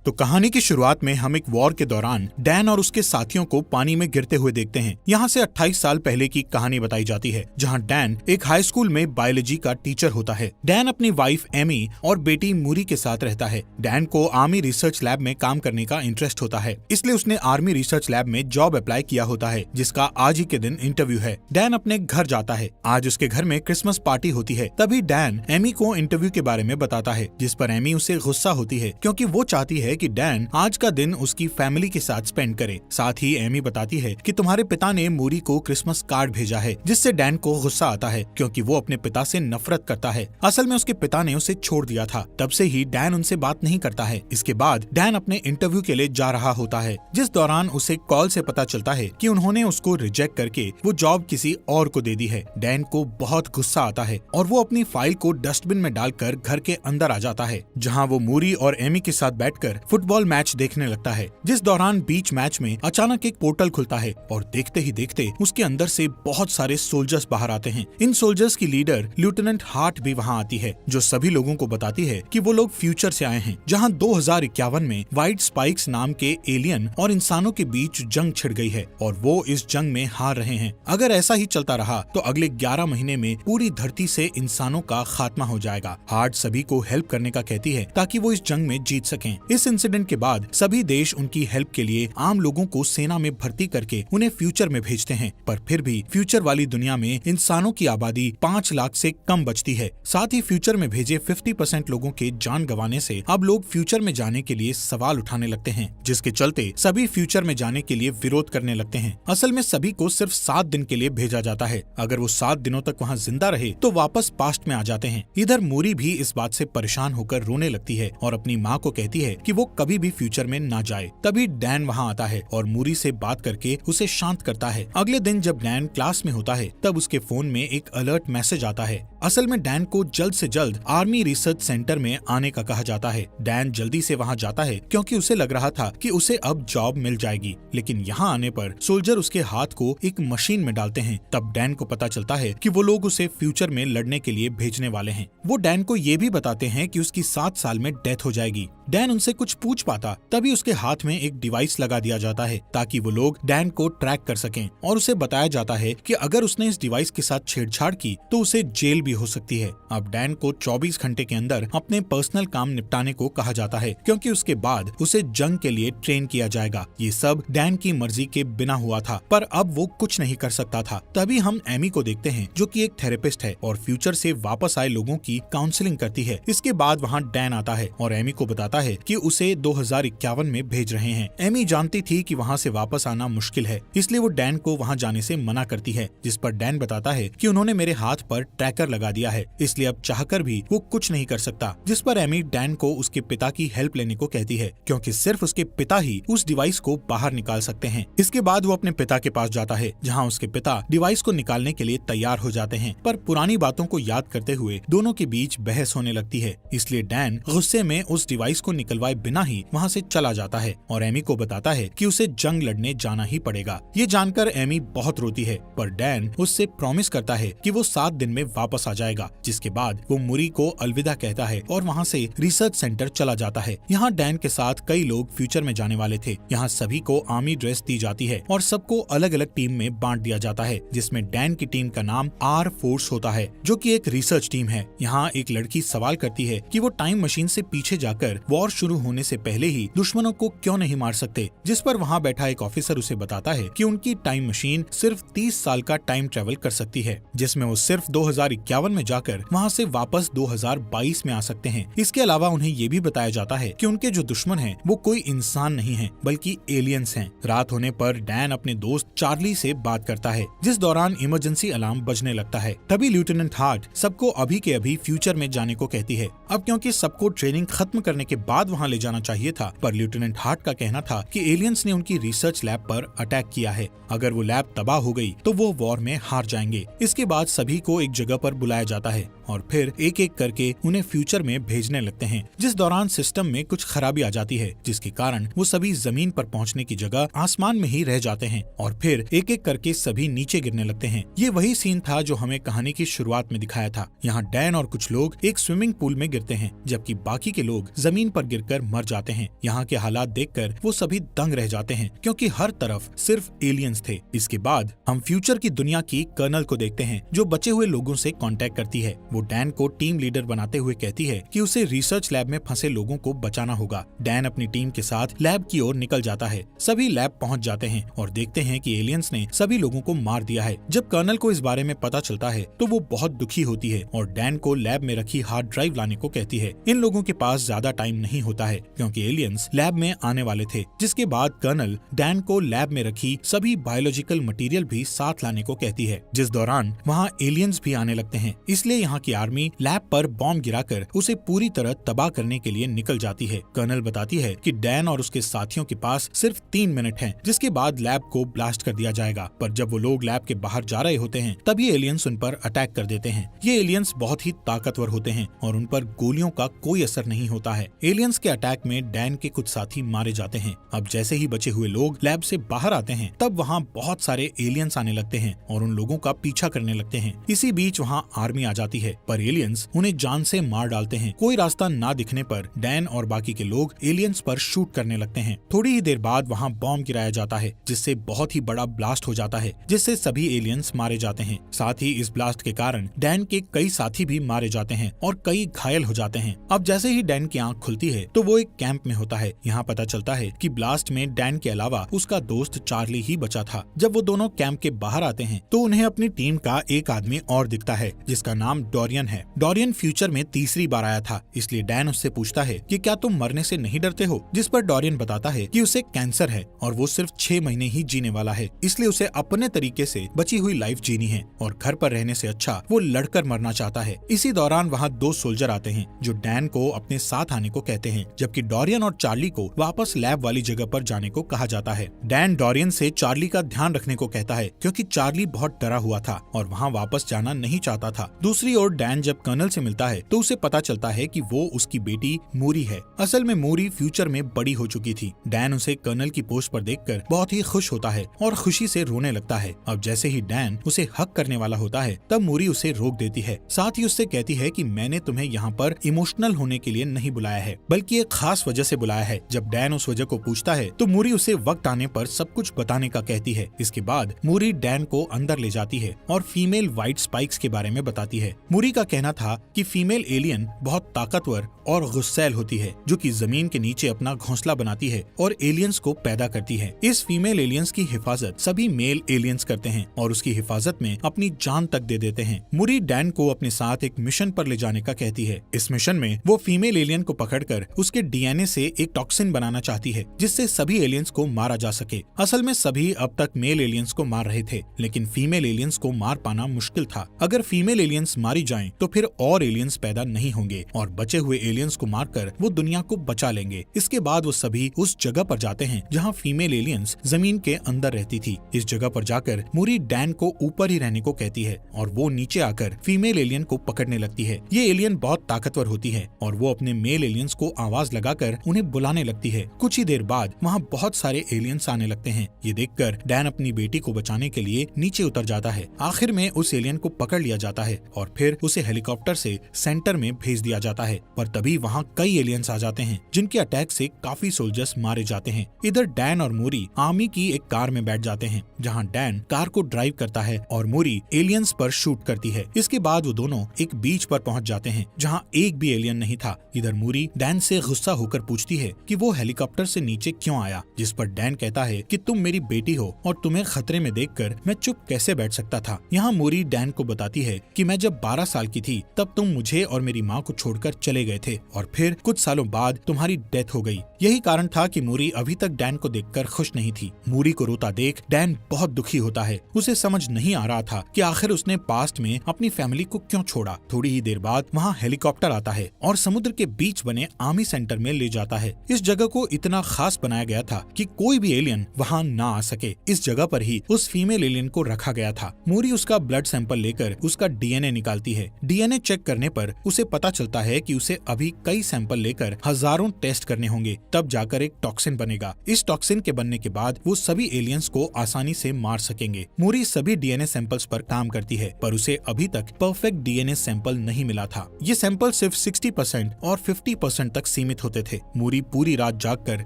तो कहानी की शुरुआत में हम एक वॉर के दौरान डैन और उसके साथियों को पानी में गिरते हुए देखते हैं। यहाँ से 28 साल पहले की कहानी बताई जाती है, जहाँ डैन एक हाई स्कूल में बायोलॉजी का टीचर होता है। डैन अपनी वाइफ एमी और बेटी मूरी के साथ रहता है। डैन को आर्मी रिसर्च लैब में काम करने का इंटरेस्ट होता है, इसलिए उसने आर्मी रिसर्च लैब में जॉब अप्लाई किया होता है, जिसका आज ही के दिन इंटरव्यू है। डैन अपने घर जाता है। आज उसके घर में क्रिसमस पार्टी होती है। तभी डैन एमी को इंटरव्यू के बारे में बताता है, जिस पर एमी उसे गुस्सा होती है, क्योंकि वो चाहती है कि डैन आज का दिन उसकी फैमिली के साथ स्पेंड करे। साथ ही एमी बताती है कि तुम्हारे पिता ने मूरी को क्रिसमस कार्ड भेजा है, जिससे डैन को गुस्सा आता है, क्योंकि वो अपने पिता से नफरत करता है। असल में उसके पिता ने उसे छोड़ दिया था। तब से ही डैन उनसे बात नहीं करता है। इसके बाद डैन अपने इंटरव्यू के लिए जा रहा होता है, जिस दौरान उसे कॉल से पता चलता है कि उन्होंने उसको रिजेक्ट करके वो जॉब किसी और को दे दी है। डैन को बहुत गुस्सा आता है और वो अपनी फाइल को डस्टबिन में डालकर घर के अंदर आ जाता है, जहाँ वो मूरी और एमी के साथ बैठकर फुटबॉल मैच देखने लगता है। जिस दौरान बीच मैच में अचानक एक पोर्टल खुलता है और देखते ही देखते उसके अंदर से बहुत सारे सोल्जर्स बाहर आते हैं। इन सोल्जर्स की लीडर लेफ्टिनेंट हार्ट भी वहाँ आती है, जो सभी लोगों को बताती है कि वो लोग फ्यूचर से आए हैं, जहाँ 2051 में व्हाइट स्पाइक्स नाम के एलियन और इंसानों के बीच जंग छिड़ गई है और वो इस जंग में हार रहे हैं। अगर ऐसा ही चलता रहा तो अगले 11 महीने में पूरी धरती से इंसानों का खात्मा हो जाएगा। हार्ट सभी को हेल्प करने का कहती है ताकि वो इस जंग में जीत सकें। इस इंसिडेंट के बाद सभी देश उनकी हेल्प के लिए आम लोगों को सेना में भर्ती करके उन्हें फ्यूचर में भेजते हैं, पर फिर भी फ्यूचर वाली दुनिया में इंसानों की आबादी 5 लाख से कम बचती है। साथ ही फ्यूचर में भेजे 50% लोगों के जान गंवाने से अब लोग फ्यूचर में जाने के लिए सवाल उठाने लगते हैं, जिसके चलते सभी फ्यूचर में जाने के लिए विरोध करने लगते हैं। असल में सभी को सिर्फ 7 दिन के लिए भेजा जाता है। अगर वो 7 दिनों तक वहाँ जिंदा रहे तो वापस पास्ट में आ जाते हैं। इधर मूरी भी इस बात से परेशान होकर रोने लगती है और अपनी माँ को कहती है कि वो कभी भी फ्यूचर में ना जाए। तभी डैन वहाँ आता है और मूरी से बात करके उसे शांत करता है। अगले दिन जब डैन क्लास में होता है तब उसके फोन में एक अलर्ट मैसेज आता है। असल में डैन को जल्द से जल्द आर्मी रिसर्च सेंटर में आने का कहा जाता है। डैन जल्दी से वहाँ जाता है क्योंकि उसे लग रहा था कि उसे अब जॉब मिल जाएगी, लेकिन यहाँ आने पर सोल्जर उसके हाथ को एक मशीन में डालते हैं। तब डैन को पता चलता है कि वो लोग उसे फ्यूचर में लड़ने के लिए भेजने वाले हैं। वो डैन को ये भी बताते हैं कि उसकी 7 साल में डेथ हो जाएगी। डैन उनसे कुछ पूछ पाता तभी उसके हाथ में एक डिवाइस लगा दिया जाता है ताकि वो लोग डैन को ट्रैक कर सकें, और उसे बताया जाता है कि अगर उसने इस डिवाइस के साथ छेड़छाड़ की तो उसे जेल भी हो सकती है। अब डैन को 24 घंटे के अंदर अपने पर्सनल काम निपटाने को कहा जाता है, क्योंकि उसके बाद उसे जंग के लिए ट्रेन किया जाएगा। ये सब डैन की मर्जी के बिना हुआ था, पर अब वो कुछ नहीं कर सकता था। तभी हम एमी को देखते हैं, जो कि एक थेरेपिस्ट है और फ्यूचर से वापस आए लोगों की काउंसलिंग करती है। इसके बाद वहाँ डैन आता है और एमी को बताता है कि उसे 2051 में भेज रहे हैं। एमी जानती थी कि वहाँ से वापस आना मुश्किल है, इसलिए वो डैन को वहाँ जाने से मना करती है, जिस पर डैन बताता है कि उन्होंने मेरे हाथ पर ट्रैकर लगा दिया है, इसलिए अब चाहकर भी वो कुछ नहीं कर सकता। जिस पर एमी डैन को उसके पिता की हेल्प लेने को कहती है, क्योंकि सिर्फ उसके पिता ही उस डिवाइस को बाहर निकाल सकते हैं। इसके बाद वो अपने पिता के पास जाता है, जहाँ उसके पिता डिवाइस को निकालने के लिए तैयार हो जाते हैं, पर पुरानी बातों को याद करते हुए दोनों के बीच बहस होने लगती है। इसलिए डैन गुस्से में उस डिवाइस को निकलवाए बिना ही वहाँ से चला जाता है और एमी को बताता है कि उसे जंग लड़ने जाना ही पड़ेगा। ये जानकर एमी बहुत रोती है, पर डैन उससे प्रॉमिस करता है कि वो 7 दिन में वापस आ जाएगा। जिसके बाद वो मूरी को अलविदा कहता है और वहाँ से रिसर्च सेंटर चला जाता है। यहाँ डैन के साथ कई लोग फ्यूचर में जाने वाले थे। यहाँ सभी को आर्मी ड्रेस दी जाती है और सबको अलग अलग टीम में बांट दिया जाता है, जिसमें डैन की टीम का नाम आर फोर्स होता है, जो कि एक रिसर्च टीम है। यहाँ एक लड़की सवाल करती है कि वो टाइम मशीन से पीछे जाकर वॉर शुरू होने से पहले ही दुश्मनों को क्यों नहीं मार सकते, जिस पर वहाँ बैठा एक ऑफिसर उसे बताता है कि उनकी टाइम मशीन सिर्फ 30 साल का टाइम ट्रेवल कर सकती है, जिसमें वो सिर्फ 2051 में जाकर वहाँ से वापस 2022 में आ सकते हैं। इसके अलावा उन्हें ये भी बताया जाता है कि उनके जो दुश्मन हैं वो कोई इंसान नहीं है, बल्कि एलियंस हैं। रात होने पर डैन अपने दोस्त चार्ली से बात करता है, जिस दौरान इमरजेंसी अलार्म बजने लगता है। तभी लेफ्टिनेंट हार्ट सबको अभी के अभी फ्यूचर में जाने को कहती है। अब क्योंकि सबको ट्रेनिंग खत्म करने के बाद वहाँ ले जाना चाहिए था, पर लेफ्टिनेंट हार्ट का कहना था कि एलियंस ने उनकी रिसर्च लैब पर अटैक किया है। अगर वो लैब तबाह हो गई तो वो वॉर में हार जाएंगे। इसके बाद सभी को एक जगह पर बुलाया जाता है और फिर एक एक करके उन्हें फ्यूचर में भेजने लगते हैं, जिस दौरान सिस्टम में कुछ खराबी आ जाती है, जिसके कारण वो सभी जमीन पर पहुंचने की जगह आसमान में ही रह जाते हैं और फिर एक एक करके सभी नीचे गिरने लगते हैं। ये वही सीन था जो हमें कहानी की शुरुआत में दिखाया था। यहाँ डैन और कुछ लोग एक स्विमिंग पूल में गिरते हैं, जबकि बाकी के लोग जमीन पर गिरकर मर जाते हैं। यहाँ के हालात देखकर वो सभी दंग रह जाते हैं, क्योंकि हर तरफ सिर्फ एलियंस थे। इसके बाद हम फ्यूचर की दुनिया की कर्नल को देखते हैं, जो बचे हुए लोगों से कांटेक्ट करती है। वो डैन को टीम लीडर बनाते हुए कहती है कि उसे रिसर्च लैब में फंसे लोगों को बचाना होगा। डैन अपनी टीम के साथ लैब की ओर निकल जाता है। सभी लैब पहुंच जाते हैं और देखते हैं कि एलियंस ने सभी लोगों को मार दिया है। जब कर्नल को इस बारे में पता चलता है तो वो बहुत दुखी होती है और डैन को लैब में रखी हार्ड ड्राइव लाने को कहती है। इन लोगों के पास ज्यादा टाइम नहीं होता है, क्योंकि एलियंस लैब में आने वाले थे। जिसके बाद कर्नल डैन को लैब में रखी सभी बायोलॉजिकल मटेरियल भी साथ लाने को कहती है, जिस दौरान वहाँ एलियंस भी आने लगते हैं। इसलिए यहाँ की आर्मी लैब पर बॉम्ब गिराकर उसे पूरी तरह तबाह करने के लिए निकल जाती है। कर्नल बताती है कि डैन और उसके साथियों के पास सिर्फ 3 मिनट हैं, जिसके बाद लैब को ब्लास्ट कर दिया जाएगा। पर जब वो लोग लैब के बाहर जा रहे होते हैं, तभी एलियंस उन पर अटैक कर देते हैं। ये एलियंस बहुत ही ताकतवर होते हैं और उन पर गोलियों का कोई असर नहीं होता है। एलियंस के अटैक में डैन के कुछ साथी मारे जाते हैं। अब जैसे ही बचे हुए लोग लैब से बाहर आते हैं, तब वहाँ बहुत सारे एलियंस आने लगते हैं और उन लोगों का पीछा करने लगते हैं। इसी बीच वहाँ आर्मी आ जाती है, पर एलियंस उन्हें जान से मार डालते हैं। कोई रास्ता ना दिखने पर डैन और बाकी के लोग एलियंस पर शूट करने लगते हैं। थोड़ी ही देर बाद वहाँ बॉम्ब गिराया जाता है, जिससे बहुत ही बड़ा ब्लास्ट हो जाता है, जिससे सभी एलियंस मारे जाते हैं। साथ ही इस ब्लास्ट के कारण डैन के कई साथी भी मारे जाते हैं और कई घायल हो जाते हैं। अब जैसे ही डैन की आंख खुलती है तो वो एक कैंप में होता है। यहाँ पता चलता है कि ब्लास्ट में डैन के अलावा उसका दोस्त चार्ली ही बचा था। जब वो दोनों कैंप के बाहर आते हैं तो उन्हें अपनी टीम का एक आदमी और दिखता है, जिसका नाम डोरियन है। डोरियन फ्यूचर में तीसरी बार आया था, इसलिए डैन उससे पूछता है कि क्या तुम मरने से नहीं डरते हो, जिस पर डोरियन बताता है कि उसे कैंसर है और वो सिर्फ 6 महीने ही जीने वाला है, इसलिए उसे अपने तरीके से बची हुई लाइफ जीनी है और घर पर रहने से अच्छा वो लड़कर मरना चाहता है। इसी दौरान वहाँ 2 सोल्जर आते हैं जो डैन को अपने साथ आने को कहते हैं, जबकि डोरियन और चार्ली को वापस लैब वाली जगह पर जाने को कहा जाता है। डैन डोरियन से चार्ली का ध्यान रखने को कहता है, क्योंकि चार्ली बहुत डरा हुआ था और वहाँ वापस जाना नहीं चाहता था। दूसरी ओर डैन जब कर्नल से मिलता है तो उसे पता चलता है कि वो उसकी बेटी मूरी है। असल में मूरी फ्यूचर में बड़ी हो चुकी थी। डैन उसे कर्नल की पोस्ट पर देखकर बहुत ही खुश होता है और खुशी से रोने लगता है। अब जैसे ही डैन उसे हक करने वाला होता है, तब मूरी उसे रोक देती है। साथ ही उससे कहती है कि मैंने तुम्हें यहाँ पर इमोशनल होने के लिए नहीं बुलाया है, बल्कि एक खास वजह से बुलाया है। जब डैन उस वजह को पूछता है तो मूरी उसे वक्त आने पर सब कुछ बताने का कहती है। इसके बाद मूरी डैन को अंदर ले जाती है और फीमेल व्हाइट स्पाइक्स के बारे में बताती है। मूरी का कहना था कि फीमेल एलियन बहुत ताकतवर और गुस्सैल होती है, जो कि जमीन के नीचे अपना घोंसला बनाती है और एलियंस को पैदा करती है। इस फीमेल एलियंस की हिफाजत सभी मेल एलियंस करते हैं और उसकी हिफाजत में अपनी जान तक दे देते हैं। मूरी डैन को अपने साथ एक मिशन पर ले जाने का कहती है। इस मिशन में वो फीमेल एलियन को पकड़कर उसके डीएनए से एक टॉक्सिन बनाना चाहती है, जिससे सभी एलियंस को मारा जा सके। असल में सभी अब तक मेल एलियंस को मार रहे थे, लेकिन फीमेल एलियंस को मार पाना मुश्किल था। अगर फीमेल एलियंस मारी जाएं, तो फिर और एलियंस पैदा नहीं होंगे और बचे हुए एलियंस को मारकर वो दुनिया को बचा लेंगे। इसके बाद वो सभी उस जगह पर जाते हैं जहाँ फीमेल एलियंस जमीन के अंदर रहती थी। इस जगह पर जाकर मूरी डैन को ऊपर ही रहने को कहती है और वो नीचे आकर फीमेल एलियन को पकड़ने लगती है। ये एलियन बहुत ताकतवर होती है और वो अपने मेल एलियंस को आवाज लगाकर उन्हें बुलाने लगती है। कुछ ही देर बाद वहाँ बहुत सारे एलियंस आने लगते हैं। ये देखकर डैन अपनी बेटी को बचाने के लिए नीचे उतर जाता है। आखिर में उस एलियन को पकड़ लिया जाता है और फिर उसे हेलीकॉप्टर से सेंटर में भेज दिया जाता है। पर तभी वहाँ कई एलियंस आ जाते हैं, जिनके अटैक से काफी सोल्जर्स मारे जाते हैं। इधर डैन और मूरी आर्मी की एक कार में बैठ जाते हैं, जहाँ डैन कार को ड्राइव करता है और मूरी एलियंस पर शूट करती है। इसके बाद वो दोनों एक बीच पर पहुंच जाते हैं, जहाँ एक भी एलियन नहीं था। इधर मूरी डैन से गुस्सा होकर पूछती है कि वो हेलीकॉप्टर से नीचे क्यों आया, जिस पर डैन कहता है कि तुम मेरी बेटी हो और तुम्हें खतरे में देखकर मैं चुप कैसे बैठ सकता था। यहाँ मूरी डैन को बताती है कि मैं जब 12 साल की थी तब तुम मुझे और मेरी माँ को छोड़कर चले गए थे और फिर कुछ सालों बाद तुम्हारी डेथ हो गई। यही कारण था कि मूरी अभी तक डैन को देखकर खुश नहीं थी। मूरी को रोता देख डैन बहुत दुखी होता है। उसे समझ नहीं आ रहा था कि आखिर उसने पास्ट में अपनी फैमिली को क्यों छोड़ा। थोड़ी ही देर बाद वहाँ हेलीकॉप्टर आता है और समुद्र के बीच बने आर्मी सेंटर में ले जाता है। इस जगह को इतना खास बनाया गया था कि कोई भी एलियन वहाँ ना आ सके। इस जगह पर ही उस फीमेल एलियन को रखा गया था। मूरी उसका ब्लड सैंपल लेकर उसका डीएनए निकालती जाती है। डीएनए चेक करने पर उसे पता चलता है कि उसे अभी कई सैंपल लेकर हजारों टेस्ट करने होंगे, तब जाकर एक टॉक्सिन बनेगा। इस टॉक्सिन के बनने के बाद वो सभी एलियंस को आसानी से मार सकेंगे। मूरी सभी डीएनए सैंपल्स पर काम करती है, पर उसे अभी तक परफेक्ट डीएनए सैंपल नहीं मिला था। ये सैंपल सिर्फ 60% और 50% तक सीमित होते थे। मूरी पूरी रात जागकर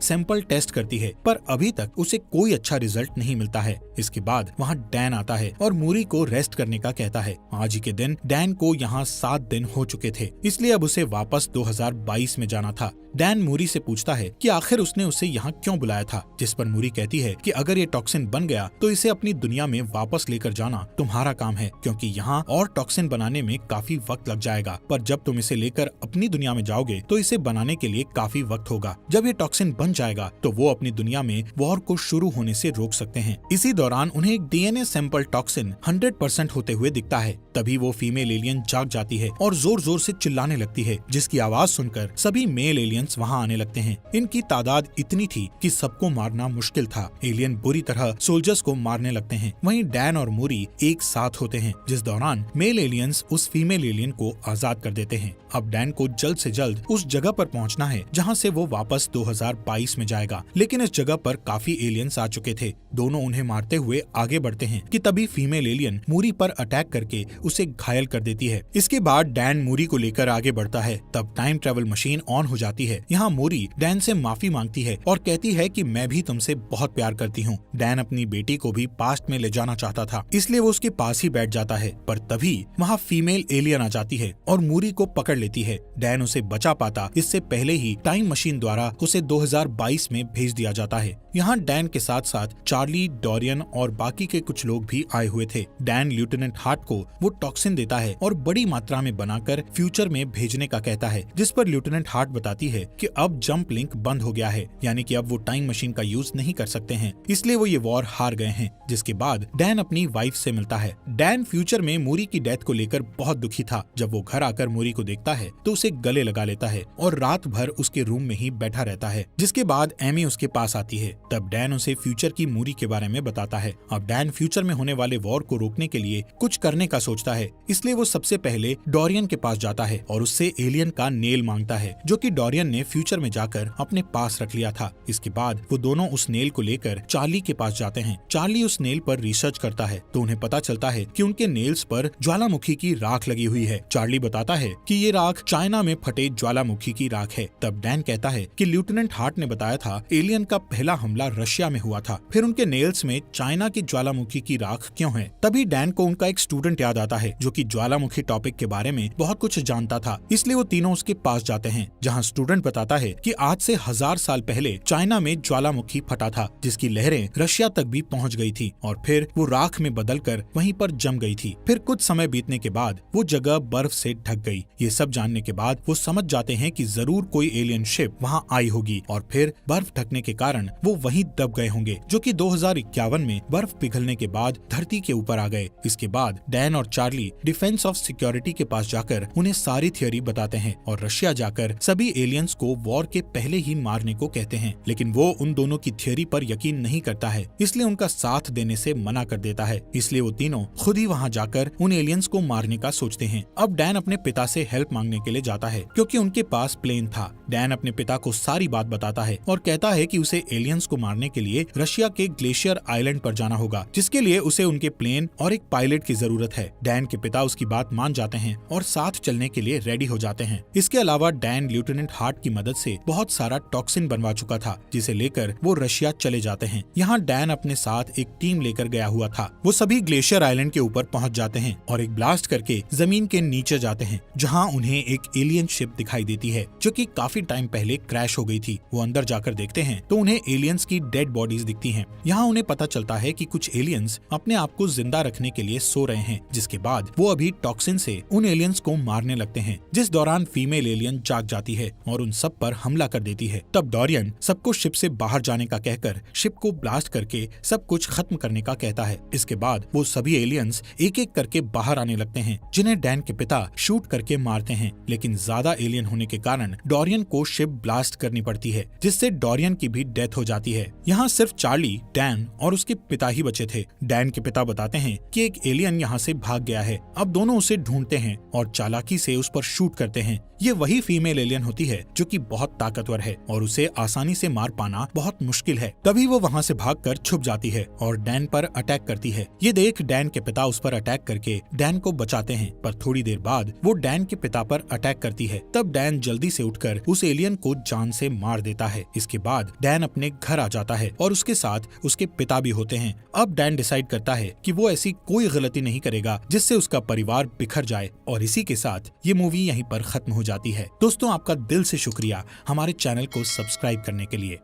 सैंपल टेस्ट करती है, पर अभी तक उसे कोई अच्छा रिजल्ट नहीं मिलता है। इसके बाद वहाँ डैन आता है और मूरी को रेस्ट करने का कहता है। आज ही के दिन डैन को यहाँ 7 दिन हो चुके थे, इसलिए अब उसे वापस 2022 में जाना था। डैन मूरी से पूछता है कि आखिर उसने उसे यहाँ क्यों बुलाया था, जिस पर मूरी कहती है कि अगर ये टॉक्सिन बन गया तो इसे अपनी दुनिया में वापस लेकर जाना तुम्हारा काम है, क्योंकि यहाँ और टॉक्सिन बनाने में काफी वक्त लग जाएगा। पर जब तुम इसे लेकर अपनी दुनिया में जाओगे तो इसे बनाने के लिए काफी वक्त होगा। जब ये टॉक्सिन बन जाएगा तो वो अपनी दुनिया में वॉर को शुरू होने से रोक सकते हैं। इसी दौरान उन्हें एक डीएनए सैंपल टॉक्सिन 100% होते हुए दिखता है। तभी वो फीमेल एलियन जाग जाती है और जोर जोर से चिल्लाने लगती है, जिसकी आवाज सुनकर सभी मेल एलियंस वहाँ आने लगते हैं। इनकी तादाद इतनी थी कि सबको मारना मुश्किल था। एलियन बुरी तरह सोल्जर्स को मारने लगते हैं। वहीं डैन और मूरी एक साथ होते हैं, जिस दौरान मेल एलियंस उस फीमेल एलियन को आजाद कर देते हैं। अब डैन को जल्द से जल्द उस जगह पर पहुंचना है जहां से वो वापस 2022 में जाएगा, लेकिन इस जगह पर काफी एलियंस आ चुके थे। दोनों उन्हें मारते हुए आगे बढ़ते हैं कि तभी फीमेल एलियन मूरी पर अटैक करके उसे घायल कर देती है। इसके बाद डैन मूरी को लेकर आगे बढ़ता है। तब टाइम ट्रेवल मशीन ऑन हो जाती है। यहाँ मूरी डैन से माफी मांगती है और कहती है कि मैं भी तुमसे बहुत प्यार करती हूँ। डैन अपनी बेटी को भी पास्ट में ले जाना चाहता था, इसलिए वो उसके पास ही बैठ जाता है, पर तभी वहाँ फीमेल एलियन आ जाती है और मूरी को पकड़ लेती है। डैन उसे बचा पाता इससे पहले ही टाइम मशीन द्वारा उसे 2022 में भेज दिया जाता है। यहाँ डैन के साथ साथ चार्ली, डोरियन और बाकी के कुछ लोग भी आए हुए थे। डैन लेफ्टिनेंट हार्ट को वो टॉक्सिन देता है और बड़ी मात्रा में बनाकर फ्यूचर में भेजने का कहता है, जिस पर लेफ्टिनेंट हार्ट बताती है कि अब जंप लिंक बंद हो गया है, यानी कि अब वो टाइम मशीन का यूज नहीं कर सकते हैं, इसलिए वो ये वॉर हार गए हैं। जिसके बाद डैन अपनी वाइफ से मिलता है। डैन फ्यूचर में मूरी की डेथ को लेकर बहुत दुखी था। जब वो घर आकर मूरी को देखता है तो उसे गले लगा लेता है और रात भर उसके रूम में ही बैठा रहता है। जिसके बाद एमी उसके पास आती है। तब डैन उसे फ्यूचर की मूरी के बारे में बताता है। अब डैन फ्यूचर में होने वाले वॉर को रोकने के लिए कुछ करने का सोचता है, इसलिए वो सबसे पहले डोरियन के पास जाता है और उससे एलियन का नेल मांगता है, जो कि डोरियन ने फ्यूचर में जाकर अपने पास रख लिया था। इसके बाद वो दोनों उस नेल को लेकर चार्ली के पास जाते हैं। चार्ली उस नेल पर रिसर्च करता है तो उन्हें पता चलता है कि उनके नेल्स पर ज्वालामुखी की राख लगी हुई है। चार्ली बताता है कि ये राख चाइना में फटे ज्वालामुखी की राख है। तब डैन कहता है कि लेफ्टिनेंट हार्ट ने बताया था एलियन का पहला हमला रशिया में हुआ था, फिर उनके नेल्स में चाइना की ज्वालामुखी की राख क्यों है। तभी डैन को उनका एक स्टूडेंट याद आता है जो कि ज्वालामुखी टॉपिक के बारे में बहुत कुछ जानता था, इसलिए वो तीनों उसके पास जाते हैं, जहाँ स्टूडेंट बताता है कि आज से 1000 साल पहले चाइना में ज्वालामुखी फटा था, जिसकी लहरें रशिया तक भी पहुँच गई थी और फिर वो राख में बदलकर वहीं पर जम गई थी। फिर कुछ समय बीतने के बाद वो जगह बर्फ से ढक गई। ये सब जानने के बाद वो समझ जाते हैं कि जरूर कोई एलियन शिप वहाँ आई होगी और फिर बर्फ ढकने के कारण वो वहीं दब गए होंगे, जो कि 2051 में बर्फ पिघलने के बाद धरती के ऊपर आ गए। इसके बाद डैन और चार्ली डिफेंस ऑफ सिक्योरिटी के पास जाकर उन्हें सारी थियोरी बताते हैं और रशिया जाकर सभी एलियंस को वॉर के पहले ही मारने को कहते हैं, लेकिन वो उन दोनों की थियोरी पर यकीन नहीं करता है, इसलिए उनका साथ देने से मना कर देता है। इसलिए वो तीनों खुद ही वहाँ जाकर उन एलियंस को मारने का सोचते हैं। अब डैन अपने पिता से हेल्प मांगने के लिए जाता है क्योंकि उनके पास प्लेन था। डैन अपने पिता को सारी बात बताता है और कहता है कि उसे एलियंस को मारने के लिए रशिया के ग्लेशियर आइलैंड पर जाना होगा, जिसके लिए उसे उनके प्लेन और एक पायलट की जरूरत है। डैन के पिता उसकी बात मान जाते हैं और साथ चलने के लिए रेडी हो जाते हैं। इसके अलावा डैन लेफ्टिनेंट हार्ट की मदद से बहुत सारा टॉक्सिन बनवा चुका था, जिसे लेकर वो रशिया चले जाते हैं। यहाँ डैन अपने साथ एक टीम लेकर गया हुआ था। वो सभी ग्लेशियर आइलैंड के ऊपर पहुँच जाते हैं और एक ब्लास्ट करके जमीन के नीचे जाते हैं, जहाँ उन्हें एक एलियन शिप दिखाई देती है जो कि काफी टाइम पहले क्रैश हो गई थी। वो अंदर जाकर देखते हैं तो उन्हें एलियंस की डेड बॉडीज दिखती हैं। यहाँ उन्हें पता चलता है कि कुछ एलियंस अपने आप को जिंदा रखने के लिए सो रहे हैं, जिसके बाद वो अभी टॉक्सिन से उन एलियंस को मारने लगते हैं, जिस दौरान फीमेल एलियन जाग जाती है और उन सब पर हमला कर देती है। तब डोरियन सबको शिप से बाहर जाने का कहकर शिप को ब्लास्ट करके सब कुछ खत्म करने का कहता है। इसके बाद वो सभी एलियंस एक एक करके बाहर आने लगते हैं, जिन्हें डैन के पिता शूट करके मारते हैं, लेकिन ज्यादा एलियन होने के कारण डोरियन को शिप ब्लास्ट करनी पड़ती है, जिससे डोरियन की भी डेथ हो जाती है। यहाँ सिर्फ चार्ली, डैन और उसके पिता ही बचे थे। डैन के पिता बताते हैं कि एक एलियन यहाँ से भाग गया है। अब दोनों दोनों उसे ढूंढते हैं और चालाकी से उस पर शूट करते हैं। ये वही फीमेल एलियन होती है जो कि बहुत ताकतवर है और उसे आसानी से मार पाना बहुत मुश्किल है। तभी वो वहाँ से भागकर छुप जाती है और डैन पर अटैक करती है। ये देख डैन के पिता उस पर अटैक करके डैन को बचाते हैं, पर थोड़ी देर बाद वो डैन के पिता पर अटैक करती है। तब डैन जल्दी से उठकर उस एलियन को जान से मार देता है। इसके बाद डैन अपने घर आ जाता है और उसके साथ उसके पिता भी होते हैं। अब डैन डिसाइड करता है कि वो ऐसी कोई गलती नहीं करेगा जिससे उसका परिवार बिखर जाए, और इसी के साथ ये मूवी यहीं पर खत्म हो जाती है। दोस्तों, आपका दिल से शुक्रिया हमारे चैनल को सब्सक्राइब करने के लिए।